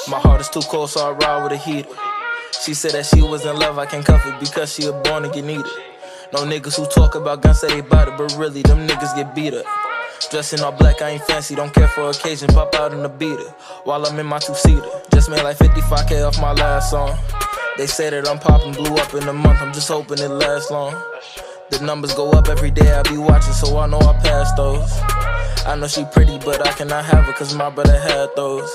My heart is too cold, so I ride with a heater. She said that she was in love, I can't cuff it because she a born to get needed. No niggas who talk about guns say they bout it, but really them niggas get beat up. Dressing all black, I ain't fancy, don't care for occasion, pop out in the beater while I'm in my two-seater. Just made like 55K off my last song. They say that I'm popping, blew up in a month, I'm just hoping it lasts long. The numbers go up every day, I be watching, so I know I pass those. I know she pretty, but I cannot have her, cause my brother had those.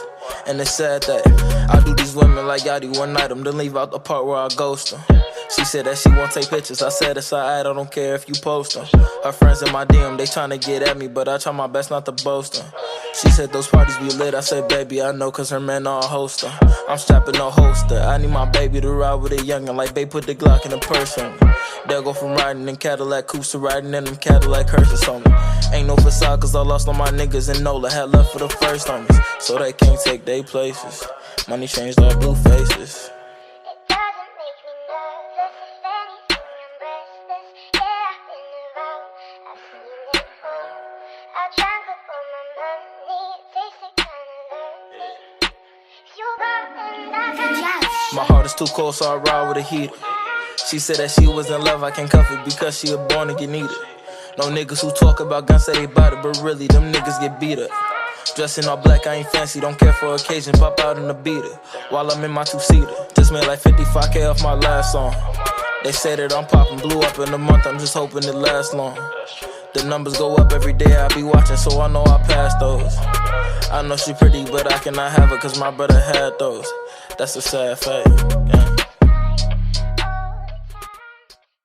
And it's sad that I do these women like Yachty one night, then leave out the part where I ghost them. She said that she won't take pictures, I said it's alright, I don't care if you post them. Her friends in my DM, they tryna get at me, but I try my best not to boast them. She said those parties be lit, I said baby, I know cause her man all host them. I'm strapping no holster, I need my baby to ride with a youngin', like babe put the Glock in the purse on me. They'll go from riding in Cadillac coupes to riding in them Cadillac hearses on me. Ain't no facade cause I lost all my niggas in NOLA, had left for the first homies, so they can't take their places. Money changed all blue faces. My heart is too cold, so I ride with a heater. She said that she was in love, I can't cuff it because she a born to get needed. No niggas who talk about guns say they bout it, but really them niggas get beat up. Dressing all black, I ain't fancy, don't care for occasion, pop out in the beater while I'm in my two-seater. Just made like 55K off my last song. They say that I'm popping, blew up in a month, I'm just hoping it lasts long. The numbers go up every day, I be watching, so I know I pass those. I know she pretty, but I cannot have her cause my brother had those. That's a sad fact.